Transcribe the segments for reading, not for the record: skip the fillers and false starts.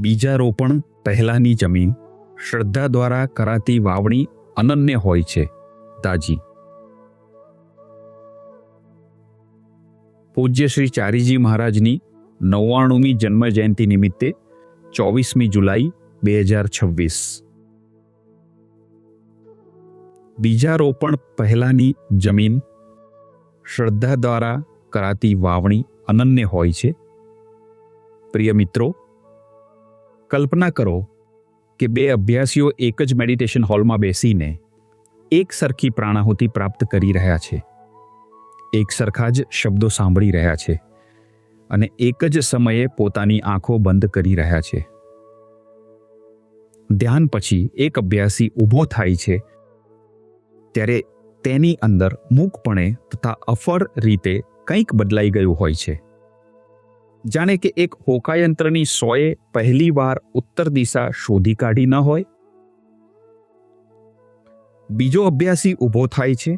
બીજારોપણ પહેલાંની જમીન શ્રદ્ધા દ્વારા કરાતી વાવણી અનન્ય હોય છે. દાજી. પૂજ્ય શ્રી ચારીજી મહારાજની 99મી જન્મ જયંતિ નિમિત્તે 24મી જુલાઈ 2026. બીજારોપણ પહેલાંની જમીન શ્રદ્ધા દ્વારા કરાતી વાવણી અનન્ય હોય છે. પ્રિય મિત્રો, કલ્પના કરો કે બે અભ્યાસીઓ એક જ મેડિટેશન હોલમાં બેસીને એક સરખી પ્રાણાહુતિ પ્રાપ્ત કરી રહ્યા છે, એક સરખા જ શબ્દો સાંભળી રહ્યા છે અને એક જ સમયે પોતાની આંખો બંધ કરી રહ્યા છે. ધ્યાન પછી એક અભ્યાસી ઊભો થાય છે ત્યારે તેની અંદર મૂકપણે તથા અફર રીતે કંઈક બદલાઈ ગયું હોય છે. જાણે કે એક હોકાયંત્રની સોએ પહેલી વાર ઉત્તર દિશા શોધી કાઢી ન હોય. બીજો અભ્યાસી ઊભો થાય છે,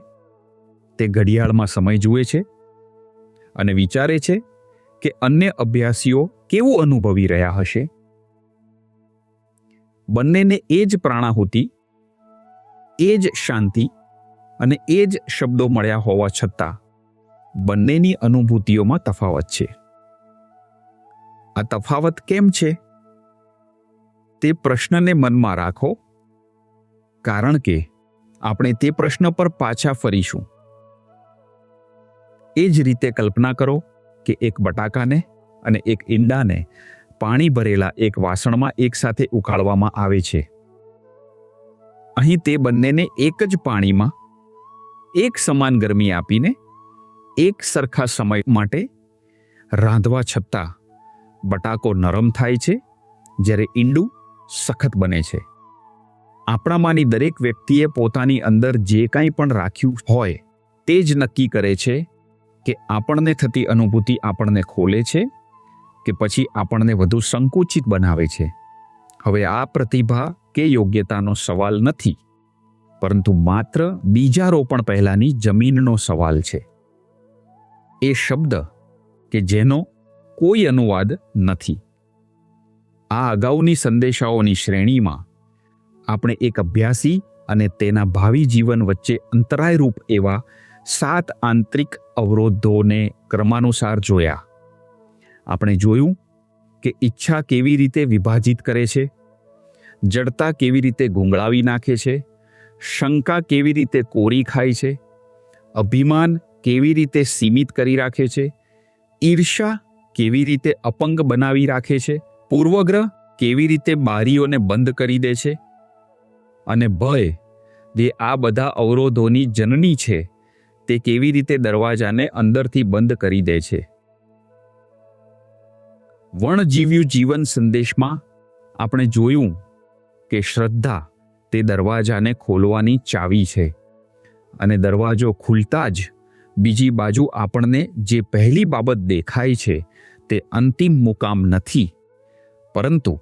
તે ઘડિયાળમાં સમય જુએ છે અને વિચારે છે કે અન્ય અભ્યાસીઓ કેવું અનુભવી રહ્યા હશે. બંનેને એ જ પ્રાણાહુતિ, એ જ શાંતિ અને એ જ શબ્દો મળ્યા હોવા છતાં બંનેની અનુભૂતિઓમાં તફાવત છે. આ તફાવત કેમ છે? તે પ્રશ્નને મનમાં રાખો, કારણ કે આપણે તે પ્રશ્ન પર પાછા ફરીશું. એ જ રીતે કલ્પના કરો કે એક બટાકાને અને એક ઈંડાને પાણી ભરેલા એક વાસણમાં એકસાથે ઉકાળવામાં આવે છે. અહીં તે બંનેને એક જ પાણીમાં એક સમાન ગરમી આપીને એક સરખા સમય માટે રાંધવા છતાં બટાકો નરમ થાય છે, જ્યારે ઈંડું સખત બને છે. આપણામાંની દરેક વ્યક્તિએ પોતાની અંદર જે કંઈ પણ રાખ્યું હોય તે જ નક્કી કરે છે કે આપણને થતી અનુભૂતિ આપણને ખોલે છે કે પછી આપણને વધુ સંકુચિત બનાવે છે. હવે આ પ્રતિભા કે યોગ્યતાનો સવાલ નથી, પરંતુ માત્ર બીજારોપણ પહેલાંની જમીનનો સવાલ છે. એ શબ્દ કે જેનો કોઈ અનુવાદ નથી. આ અગાઉની સંદેશાઓની શ્રેણીમાં આપણે એક અભ્યાસી અને તેના ભાવિ જીવન વચ્ચે અંતરાયરૂપ એવા 7 આંતરિક અવરોધોને ક્રમાનુસાર જોયા. આપણે જોયું કે ઈચ્છા કેવી રીતે વિભાજિત કરે છે, જડતા કેવી રીતે ગુંગળાવી નાખે છે, શંકા કેવી રીતે કોરી ખાય છે, અભિમાન કેવી રીતે સીમિત કરી રાખે છે, ઈર્ષા કેવી રીતે અપંગ બનાવી રાખે છે, પૂર્વગ્રહ કેવી રીતે બારીઓને બંધ કરી દે છે અને ભય જે આ બધા અવરોધોની જનની છે તે કેવી રીતે દરવાજાને અંદરથી બંધ કરી દે છે. વણજીવ્યું જીવન સંદેશમાં આપણે જોયું કે શ્રદ્ધા તે દરવાજાને ખોલવાની ચાવી છે અને દરવાજો ખુલતા જ બીજી બાજુ આપણને જે પહેલી બાબત દેખાય છે તે અંતિમ મુકામ નથી, પરંતુ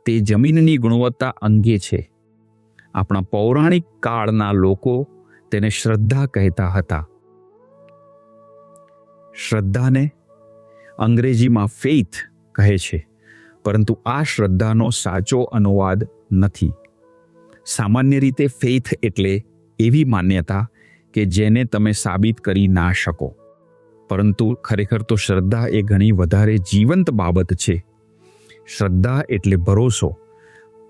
તે જમીનની ગુણવત્તા અંગે છે. આપણા પૌરાણિક કાળના લોકો તેને શ્રદ્ધા કહેતા હતા. શ્રદ્ધાને અંગ્રેજીમાં ફેઇથ કહે છે, પરંતુ આ શ્રદ્ધાનો સાચો અનુવાદ નથી. સામાન્ય રીતે ફેઇથ એટલે એવી માન્યતા કે જેને તમે સાબિત કરી ના શકો, પરંતુ ખરેખર તો શ્રદ્ધા એ ઘણી વધારે જીવંત બાબત છે. શ્રદ્ધા એટલે ભરોસો,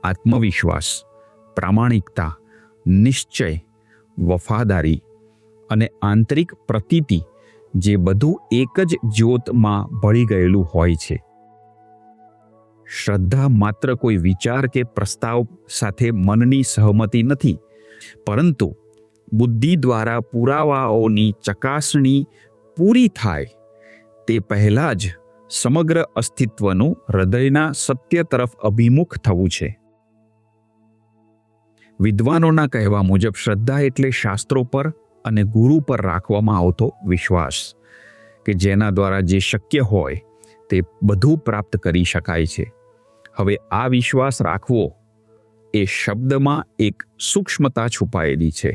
આત્મવિશ્વાસ, પ્રામાણિકતા, નિશ્ચય, વફાદારી અને આંતરિક પ્રતીતિ, જે બધું એક જ જ્યોતમાં ભળી ગયેલું હોય છે. શ્રદ્ધા માત્ર કોઈ વિચાર કે પ્રસ્તાવ સાથે મનની સહમતિ નથી, પરંતુ બુદ્ધિ દ્વારા પુરાવાઓની ચકાસણી પૂરી થાય તે પહેલાં જ સમગ્ર અસ્તિત્વનું હૃદયના સત્ય તરફ અભિમુખ થવું છે. વિદ્વાનોના કહેવા મુજબ શ્રદ્ધા એટલે શાસ્ત્રો પર અને ગુરુ પર રાખવામાં આવતો વિશ્વાસ કે જેના દ્વારા જે શક્ય હોય તે બધું પ્રાપ્ત કરી શકાય છે. હવે આ વિશ્વાસ રાખવો એ શબ્દમાં એક સૂક્ષ્મતા છુપાયેલી છે.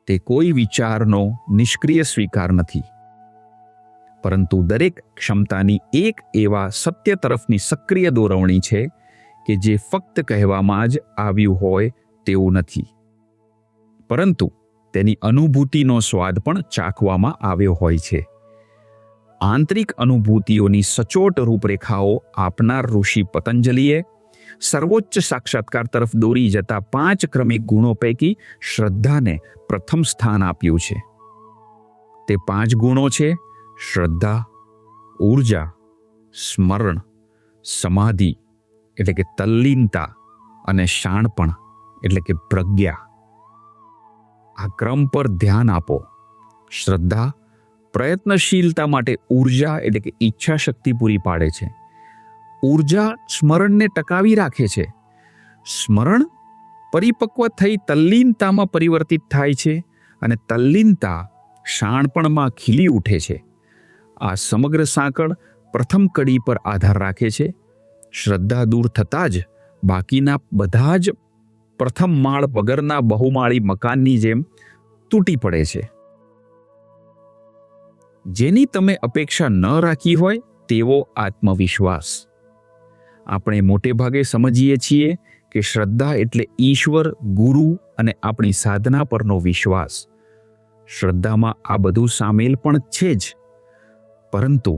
તે કોઈ વિચારનો નિષ્ક્રિય સ્વીકાર નથી, પરંતુ દરેક ક્ષમતાની એક એવા સત્ય તરફની સક્રિય દોરવણી છે કે જે ફક્ત કહેવામાં જ આવ્યું હોય તેવું નથી, પરંતુ તેની અનુભૂતિનો સ્વાદ પણ ચાખવામાં આવ્યો હોય છે. આંતરિક અનુભૂતિઓની સચોટ રૂપરેખાઓ આપનાર ઋષિ પતંજલિએ સર્વોચ્ચ સાક્ષાત્કાર તરફ દોરી જતા 5 ક્રમિક ગુણો પૈકી શ્રદ્ધાને પ્રથમ સ્થાન આપ્યું છે. તે 5 ગુણો છે: શ્રદ્ધા, ઊર્જા, સ્મરણ, સમાધિ એટલે કે તલ્લીનતા અને શાણપણ એટલે કે પ્રજ્ઞા. આ ક્રમ પર ધ્યાન આપો. શ્રદ્ધા પ્રયત્નશીલતા માટે ઊર્જા એટલે કે ઈચ્છા શક્તિ પૂરી પાડે છે. ઊર્જા સ્મરણને ટકાવી રાખે છે. સ્મરણ પરિપક્વ થઈ તલ્લીનતામાં પરિવર્તિત થાય છે અને તલ્લીનતા શાણપણમાં ખીલી ઉઠે છે. આ સમગ્ર સાંકળ પ્રથમ કડી પર આધાર રાખે છે. શ્રદ્ધા દૂર થતાં જ બાકીના બધા જ પ્રથમ માળ વગરના બહુમાળી મકાનની જેમ તૂટી પડે છે. જેની તમે અપેક્ષા ન રાખી હોય તેવો આત્મવિશ્વાસ. આપણે મોટે ભાગે સમજીએ છીએ કે શ્રદ્ધા એટલે ઈશ્વર, ગુરુ અને આપણી સાધના પરનો વિશ્વાસ. શ્રદ્ધામાં આ બધું સામેલ પણ છે જ, પરંતુ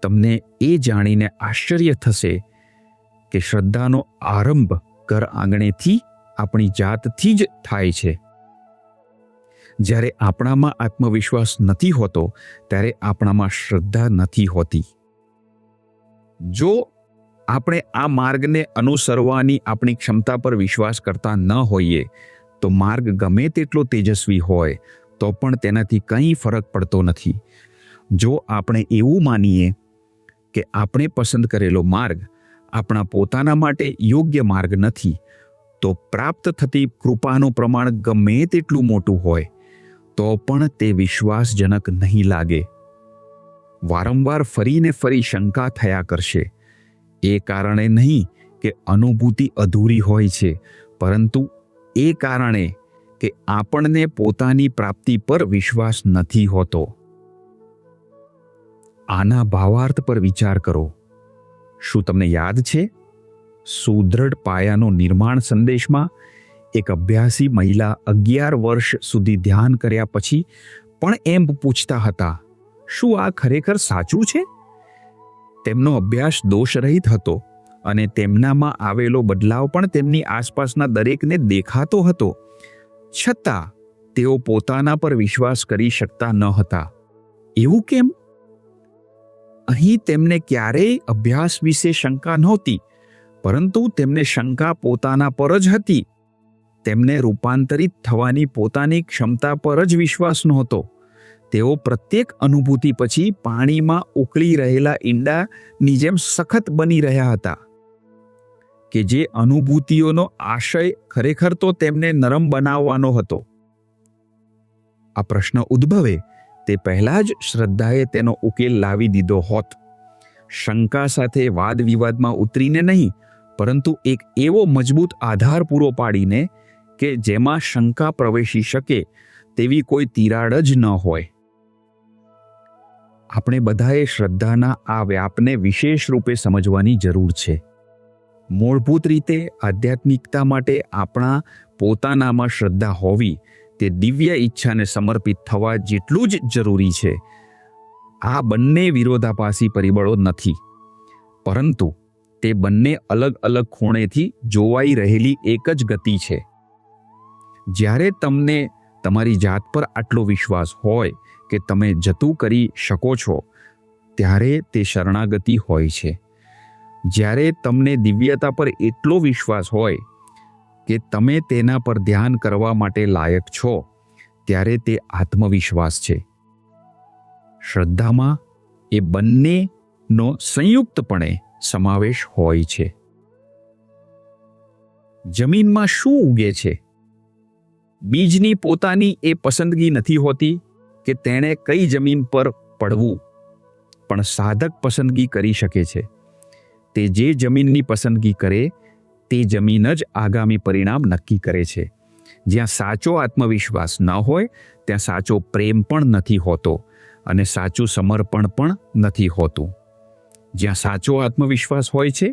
તમને એ જાણીને આશ્ચર્ય થશે કે શ્રદ્ધાનો આરંભ ઘર આંગણેથી, આપણી જાતથી જ થાય છે. જ્યારે આપણામાં આત્મવિશ્વાસ નથી હોતો ત્યારે આપણામાં શ્રદ્ધા નથી હોતી. જો આપણે આ માર્ગને અનુસરવાની આપણી ક્ષમતા પર વિશ્વાસ કરતા ન હોઈએ તો માર્ગ ગમે તેટલો તેજસ્વી હોય તો પણ તેનાથી કંઈ ફરક પડતો નથી. જો આપણે એવું માનીએ કે આપણે પસંદ કરેલો માર્ગ આપણા પોતાના માટે યોગ્ય માર્ગ નથી, તો પ્રાપ્ત થતી કૃપાનું પ્રમાણ ગમે તેટલું મોટું હોય તો પણ તે વિશ્વાસજનક નહીં લાગે. વારંવાર ફરીને ફરી શંકા થયા કરશે. એ કારણે નહીં કે અનુભૂતિ અધૂરી હોય છે, પરંતુ એ કારણે કે આપણને પોતાની પ્રાપ્તિ પર વિશ્વાસ નથી હોતો. આના ભાવાર્થ પર વિચાર કરો. શું તમને યાદ છે? સુદૃઢ પાયાનો નિર્માણ સંદેશમાં એક અભ્યાસી મહિલા 11 વર્ષ સુધી ધ્યાન કર્યા પછી પણ એમ પૂછતા હતા, શું આ ખરેખર સાચું છે? તેમનો અભ્યાસ દોષરહિત હતો અને તેમનામાં આવેલો બદલાવ પણ તેમની આસપાસના દરેકને દેખાતો હતો. છતાં તેઓ પોતાના પર વિશ્વાસ કરી શકતા ન હતા. એવું કેમ? અહીં તેમને ક્યારેય અભ્યાસ વિશે શંકા નહોતી, પરંતુ તેમને શંકા પોતાના પર જ હતી. તેમને રૂપાંતરિત થવાની પોતાની ક્ષમતા પર જ વિશ્વાસ નહોતો. તેઓ પ્રત્યેક અનુભૂતિ પછી પાણીમાં ઉકળી રહેલા ઈંડાની જેમ સખત બની રહ્યા હતા કે જે અનુભૂતિઓનો આશય ખરેખર તો તેમને નરમ બનાવવાનો હતો. આ પ્રશ્ન ઉદ્ભવે તે પહેલા જ શ્રદ્ધાએ તેનો ઉકેલ લાવી દીધો હોત. શંકા સાથે વાદ વિવાદમાં ઉતરીને નહીં, પરંતુ એક એવો મજબૂત આધાર પૂરો પાડીને કે જેમાં શંકા પ્રવેશી શકે તેવી કોઈ તિરાડ જ ન હોય. આપણે બધાએ શ્રદ્ધાના આ વ્યાપને વિશેષ રૂપે સમજવાની જરૂર છે. મૂળભૂત રીતે આધ્યાત્મિકતા માટે આપણા પોતાનામાં શ્રદ્ધા હોવી તે દિવ્ય ઈચ્છાને સમર્પિત થવા જેટલું જ જરૂરી છે. આ બંને વિરોધાભાસી પરિબળો નથી, પરંતુ તે બંને અલગ અલગ ખૂણેથી જોવાઈ રહેલી એક જ ગતિ છે. જ્યારે તમને તમારી જાત પર આટલો વિશ્વાસ હોય કે તમે જતું કરી શકો છો, ત્યારે તે શરણાગતિ હોય છે. જ્યારે તમને દિવ્યતા પર એટલો વિશ્વાસ હોય કે તમે તેના પર ધ્યાન કરવા માટે લાયક છો, ત્યારે તે આત્મવિશ્વાસ છે. શ્રદ્ધામાં એ બંનેનો સંયુક્તપણે સમાવેશ હોય છે. જમીનમાં શું ઉગે છે? બીજની પોતાની એ પસંદગી નથી હોતી કે તેણે કઈ જમીન પર પડવું, પણ સાધક પસંદગી કરી શકે છે. તે જે જમીનની પસંદગી કરે તે જમીન જ આગામી પરિણામ નક્કી કરે છે. જ્યાં સાચો આત્મવિશ્વાસ ન હોય ત્યાં સાચો પ્રેમ પણ નથી હોતો, અને સાચું સમર્પણ પણ નથી હોતું. જ્યાં સાચો આત્મવિશ્વાસ હોય છે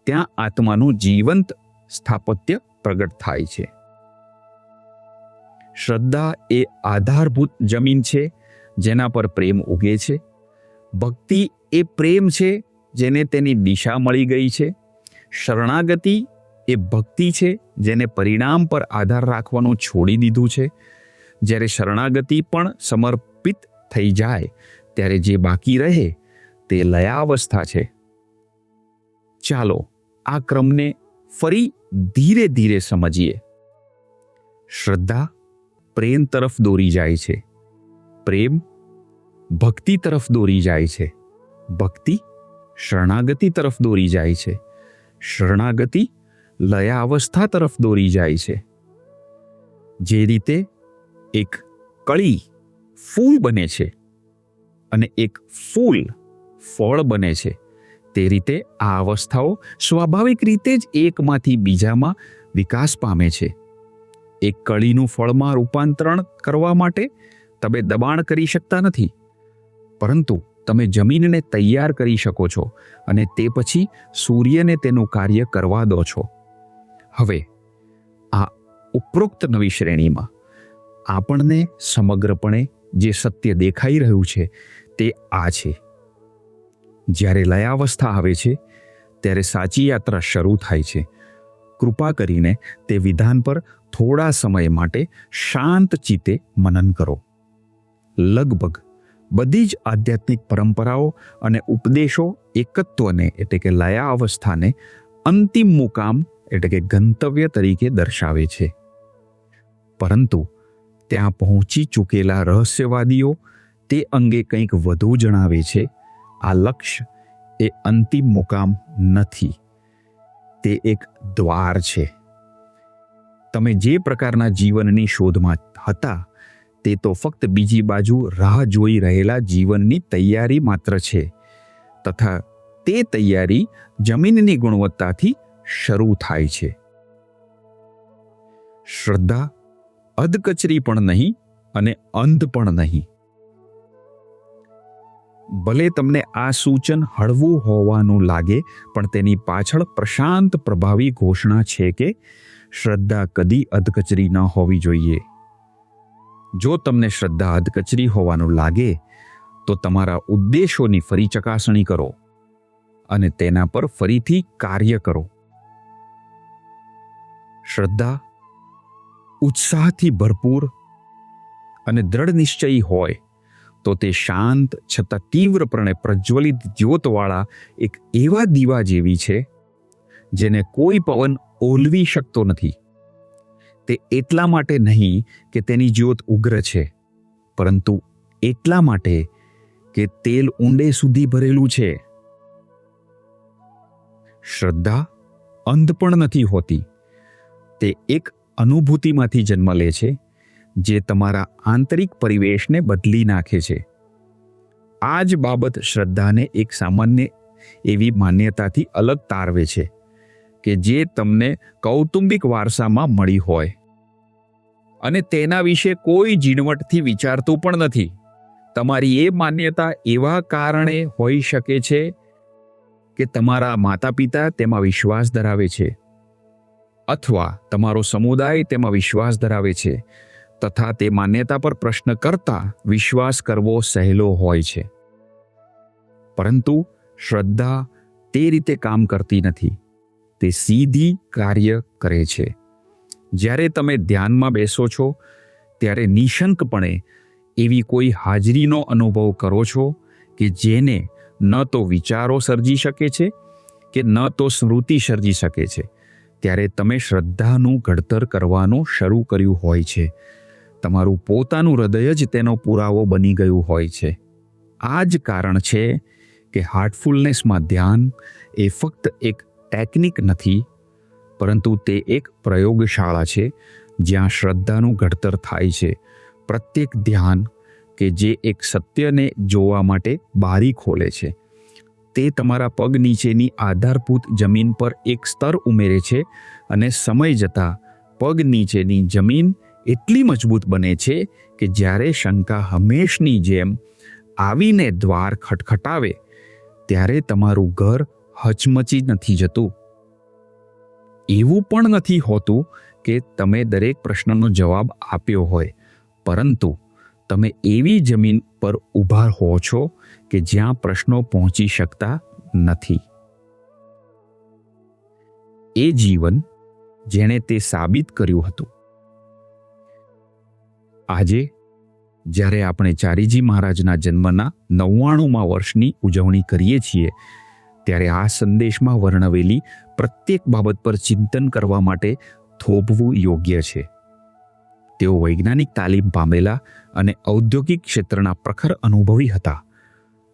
ત્યાં આત્માનું જીવંત સ્થાપત્ય પ્રગટ થાય છે. શ્રદ્ધા એ આધારભૂત જમીન છે જેના પર પ્રેમ ઉગે છે. ભક્તિ એ પ્રેમ છે જેને તેની દિશા મળી ગઈ છે. શરણાગતિ એ ભક્તિ છે જેને પરિણામ પર આધાર રાખવાનું છોડી દીધું છે. જ્યારે શરણાગતિ પણ સમર્પિત થઈ જાય ત્યારે જે બાકી રહે તે લયાવસ્થા છે. ચાલો આ ક્રમને ફરી ધીરે ધીરે સમજીએ. શ્રદ્ધા પ્રેમ તરફ દોરી જાય છે. પ્રેમ ભક્તિ તરફ દોરી જાય છે. ભક્તિ શરણાગતિ તરફ દોરી જાય છે. શરણાગતિ લયાવસ્થા તરફ દોરી જાય છે. જે રીતે એક કળી ફૂલ બને છે અને એક ફૂલ ફળ બને છે, તે રીતે આ અવસ્થાઓ સ્વાભાવિક રીતે જ એકમાંથી બીજામાં વિકાસ પામે છે. એક કળીનું ફળમાં રૂપાંતરણ કરવા માટે તમે દબાણ કરી શકતા નથી, પરંતુ તમે જમીનને તૈયાર કરી શકો છો અને તે પછી સૂર્યને તેનું કાર્ય કરવા દો છો. હવે આ ઉપરોક્ત નવી શ્રેણીમાં આપણને સમગ્રપણે જે સત્ય દેખાઈ રહ્યું છે તે આ છે. જ્યારે લયાવસ્થા આવે છે ત્યારે સાચી યાત્રા શરૂ થાય છે. કૃપા કરીને તે વિધાન પર થોડા સમય માટે શાંત ચિત્તે મનન કરો. લગભગ બધી જ આધ્યાત્મિક પરંપરાઓ અને ઉપદેશો એકત્વને એટલે કે લયા અવસ્થાને અંતિમ મુકામ એટલે કે ગંતવ્ય તરીકે દર્શાવે છે. પરંતુ ત્યાં પહોંચી ચૂકેલા રહસ્યવાદીઓ તે અંગે કંઈક વધુ જણાવે છે. આ લક્ષ્ય એ અંતિમ મુકામ નથી, તે એક દ્વાર છે. તમે જે પ્રકારના જીવનની શોધમાં હતા તે તો ફક્ત બીજી બાજુ રાહ જોઈ રહેલા જીવનની તૈયારી માત્ર છે, તથા તે તૈયારી જમીનની ગુણવત્તાથી શરૂ થાય છે. શ્રદ્ધા અધકચરી પણ નહીં અને અંધ પણ નહીં. ભલે તમને આ સૂચન હળવું હોવાનું લાગે, પણ તેની પાછળ પ્રશાંત પ્રભાવી ઘોષણા છે કે શ્રદ્ધા કદી અધકચરી ન હોવી જોઈએ. જો તમને શ્રદ્ધા અધકચરી હોવાનું લાગે તો તમારા ઉદ્દેશોની ફરી ચકાસણી કરો અને તેના પર ફરીથી કાર્ય કરો. શ્રદ્ધા ઉત્સાહથી ભરપૂર અને દ્રઢ નિશ્ચયી હોય તો તે શાંત છતાં તીવ્રપણે પ્રજ્વલિત જ્યોતવાળા એક એવા દીવા જેવી છે જેને કોઈ પવન ઓલવી શકતો નથી. તે એટલા માટે નહીં કે તેની જ્યોત ઉગ્ર છે, પરંતુ એટલા માટે કે તેલ ઊંડે સુધી ભરેલું છે. શ્રદ્ધા અંધ પણ નથી હોતી. તે એક અનુભૂતિમાંથી જન્મ લે છે જે તમારા આંતરિક પરિવેશને બદલી નાખે છે. આ જ બાબત શ્રદ્ધાને એક સામાન્ય એવી માન્યતાથી અલગ તારવે છે કે જે તમને કૌટુંબિક વારસામાં મળી હોય અને તેના વિશે કોઈ ઝીણવટથી વિચારતું પણ નથી. તમારી એ માન્યતા એવા કારણે હોઈ શકે છે કે તમારા માતા પિતા તેમાં વિશ્વાસ ધરાવે છે, અથવા તમારો સમુદાય તેમાં વિશ્વાસ ધરાવે છે, તથા તે માન્યતા પર પ્રશ્ન કરતા વિશ્વાસ કરવો સહેલો હોય છે. પરંતુ શ્રદ્ધા તે રીતે કામ કરતી નથી. તે સીધી કાર્ય કરે છે. જ્યારે તમે ધ્યાનમાં બેસો છો ત્યારે નિશંકપણે એવી કોઈ હાજરીનો અનુભવ કરો છો કે જેને ન તો વિચારો સર્જી શકે છે કે ન તો સ્મૃતિ સર્જી શકે છે. ત્યારે તમે શ્રદ્ધાનું ઘડતર કરવાનું શરૂ કર્યું હોય છે. તમારું પોતાનું હૃદય જ તેનો પુરાવો બની ગયું હોય છે. આ જ કારણ છે કે હાર્ટફુલનેસમાં ધ્યાન એ ફક્ત એક ટેકનિક નથી, પરંતુ તે એક પ્રયોગશાળા છે જ્યાં શ્રદ્ધાનું ઘડતર થાય છે. પ્રત્યેક ધ્યાન કે જે એક સત્યને જોવા માટે બારી ખોલે છે, તે તમારા પગ નીચેની આધારભૂત જમીન પર એક સ્તર ઉમેરે છે અને સમય જતાં પગ નીચેની જમીન એટલી મજબૂત બને છે કે જ્યારે શંકા હંમેશની જેમ આવીને દ્વાર ખટખટાવે ત્યારે તમારું ઘર હચમચી નથી જતું. એવું પણ નથી હોતું કે તમે દરેક પ્રશ્નનો જવાબ આપ્યો હોય, પરંતુ તમે એવી જમીન પર ઊભા હો છો કે જ્યાં પ્રશ્નો પહોંચી શકતા નથી. એ જીવન જેણે તે સાબિત કર્યું હતું. આજે જ્યારે આપણે ચારીજી મહારાજના જન્મના 99મા વર્ષની ઉજવણી કરીએ છીએ, ત્યારે આ સંદેશમાં વર્ણવેલી પ્રત્યેક બાબત પર ચિંતન કરવા માટે થોભવું યોગ્ય છે. તેઓ વૈજ્ઞાનિક તાલીમ પામેલા અને ઔદ્યોગિક ક્ષેત્રના પ્રખર અનુભવી હતા,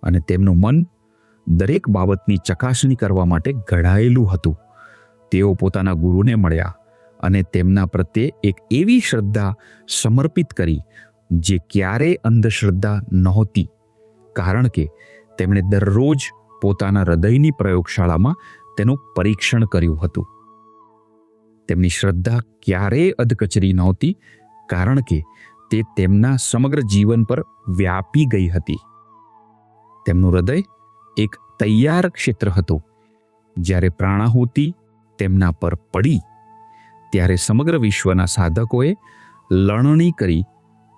અને તેમનું મન દરેક બાબતની ચકાસણી કરવા માટે ઘડાયેલું હતું. તેઓ પોતાના ગુરુને મળ્યા અને તેમના પ્રત્યે એક એવી શ્રદ્ધા સમર્પિત કરી જે ક્યારેય અંધશ્રદ્ધા નહોતી, કારણ કે તેમણે દરરોજ પોતાના હૃદયની પ્રયોગશાળામાં તેનું પરીક્ષણ કર્યું હતું. તેમની શ્રદ્ધા ક્યારેય અધકચરી નહોતી, કારણ કે તે તેમના સમગ્ર જીવન પર વ્યાપી ગઈ હતી. તેમનું હૃદય એક તૈયાર ક્ષેત્ર હતું. જ્યારે પ્રાણાહુતિ તેમના પર પડી ત્યારે સમગ્ર વિશ્વના સાધકોએ લણણી કરી,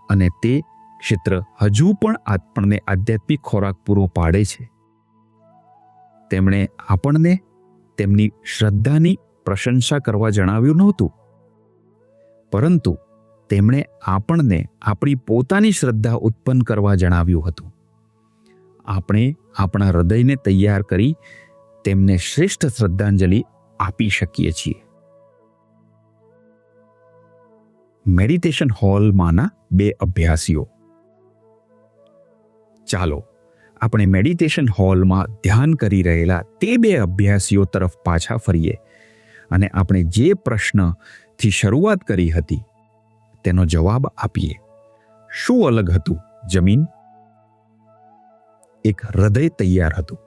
અને તે ક્ષેત્ર હજુ પણ આપણને આધ્યાત્મિક ખોરાક પૂરો પાડે છે. તેમણે આપણને તેમની શ્રદ્ધાની પ્રશંસા કરવા જણાવ્યું નહોતું, પરંતુ તેમણે આપણને આપણી પોતાની શ્રદ્ધા ઉત્પન્ન કરવા જણાવ્યું હતું. આપણે આપણા હૃદયને તૈયાર કરી તેમને શ્રેષ્ઠ શ્રદ્ધાંજલિ આપી શકીએ છીએ. મેડિટેશન હોલમાંના 2 અભ્યાસીઓ. ચાલો આપણે મેડિટેશન હોલમાં ધ્યાન કરી રહેલા તે 2 અભ્યાસીઓ તરફ પાછા ફરીએ અને આપણે જે પ્રશ્નથી શરૂઆત કરી હતી તેનો જવાબ આપીએ. શું અલગ હતું જમીન? એક હૃદય તૈયાર હતું.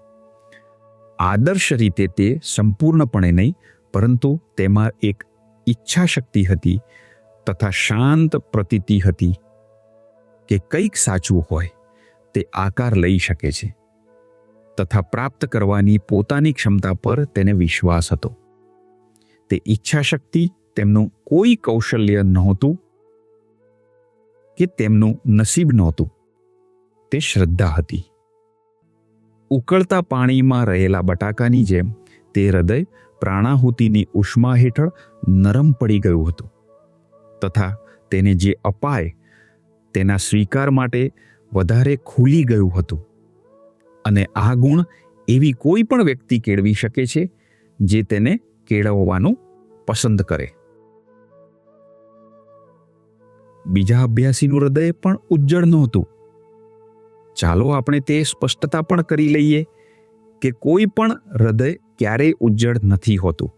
આદર્શ રીતે તે સંપૂર્ણપણે નહીં, પરંતુ તેમાં એક ઈચ્છા શક્તિ હતી તથા શાંત પ્રતીતિ હતી કે કંઈક સાચું હોય તે આકાર લઈ શકે છે, તથા પ્રાપ્ત કરવાની પોતાની ક્ષમતા પર તેને વિશ્વાસ હતો. તે ઈચ્છા શક્તિ તેમનું કોઈ કૌશલ્ય નહોતું કે તેમનું નસીબ નહોતું, તે શ્રદ્ધા હતી. ઉકળતા પાણીમાં રહેલા બટાકાની જેમ તે હૃદય પ્રાણાહુતિની ઉષ્મા હેઠળ નરમ પડી ગયું હતું, તથા તેને જે અપાય તેના સ્વીકાર માટે વધારે ખુલી ગયું હતું. અને આ ગુણ એવી કોઈ પણ વ્યક્તિ કેળવી શકે છે જે તેને કેળવવાનું પસંદ કરે. બીજા અભ્યાસીનું હૃદય પણ ઉજ્જળ નહોતું. ચાલો આપણે તે સ્પષ્ટતા પણ કરી લઈએ કે કોઈ પણ હૃદય ક્યારેય ઉજ્જળ નથી હોતું.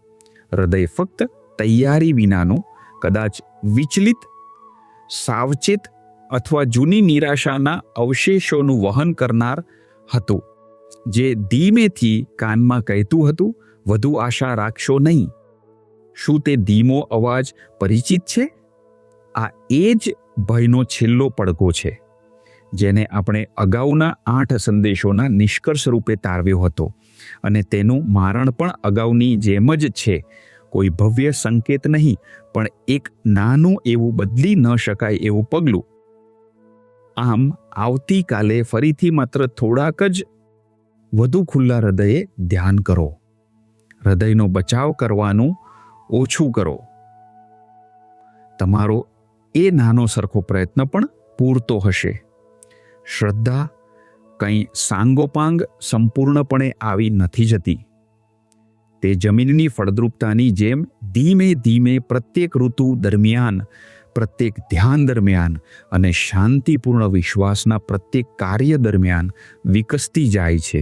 હૃદય ફક્ત તૈયારી વિનાનું, કદાચ વિચલિત, સાવચેત અથવા જૂની નિરાશાના અવશેષોનું વહન કરનાર હતું, જે ધીમેથી કાનમાં કહેતું હતું, વધુ આશા રાખશો નહીં. શું તે ધીમો અવાજ પરિચિત છે? આ એ જ ભયનો છેલ્લો પડઘો છે જેને આપણે અગાઉના 8 સંદેશોના નિષ્કર્ષ રૂપે તારવ્યો હતો, અને તેનું મારણ પણ અગાઉની જેમ જ છે. કોઈ ભવ્ય સંકેત નહીં, પણ એક નાનું એવું બદલી ન શકાય એવું પગલું. આમ આવતીકાલે ફરીથી માત્ર થોડાક જ વધુ ખુલ્લા હૃદયે ધ્યાન કરો. હૃદયનો બચાવ કરવાનું ઓછું કરો. તમારો એ નાનો સરખો પ્રયત્ન પણ પૂરતો હશે. શ્રદ્ધા કંઈ સાંગોપાંગ સંપૂર્ણપણે આવી નથી જતી. તે જમીનની ફળદ્રુપતાની જેમ ધીમે ધીમે પ્રત્યેક ઋતુ દરમિયાન, પ્રત્યેક ધ્યાન દરમિયાન અને શાંતિપૂર્ણ વિશ્વાસના પ્રત્યેક કાર્ય દરમિયાન વિકસતી જાય છે.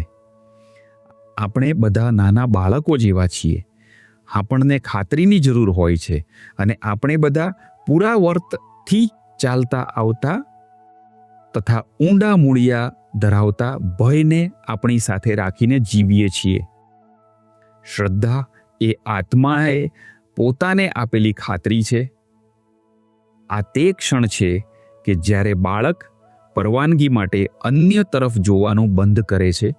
આપણે બધા નાના બાળકો જેવા છીએ. આપણને ખાતરીની જરૂર હોય છે, અને આપણે બધા પુરાવર્તથી ચાલતા આવતા તથા ઊંડા મૂળિયા ધરાવતા ભયને આપણી સાથે રાખીને જીવીએ છીએ. શ્રદ્ધા એ આત્માએ પોતાને આપેલી ખાતરી છે. આ તે ક્ષણ છે કે જ્યારે બાળક પરવાનગી માટે અન્ય તરફ જોવાનું બંધ કરે છે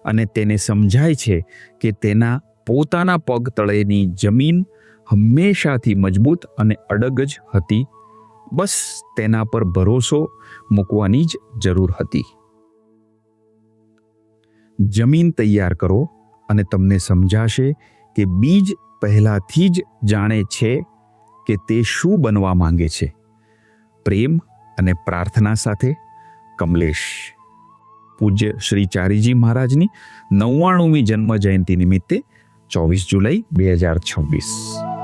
અને તેને સમજાય છે કે તેના પોતાના પગ તળેની જમીન હંમેશાથી મજબૂત અને અડગ જ હતી. બસ તેના પર ભરોસો મૂકવાની જ જરૂર હતી. જમીન તૈયાર કરો અને તમને સમજાશે કે બીજ પહેલાથી જ જાણે છે કે તે શું બનવા માંગે છે. પ્રેમ અને પ્રાર્થના સાથે, કમલેશ. પૂજ્ય શ્રી ચારીજી મહારાજની 99મી જન્મ જયંતિ નિમિત્તે 24 જુલાઈ 2026.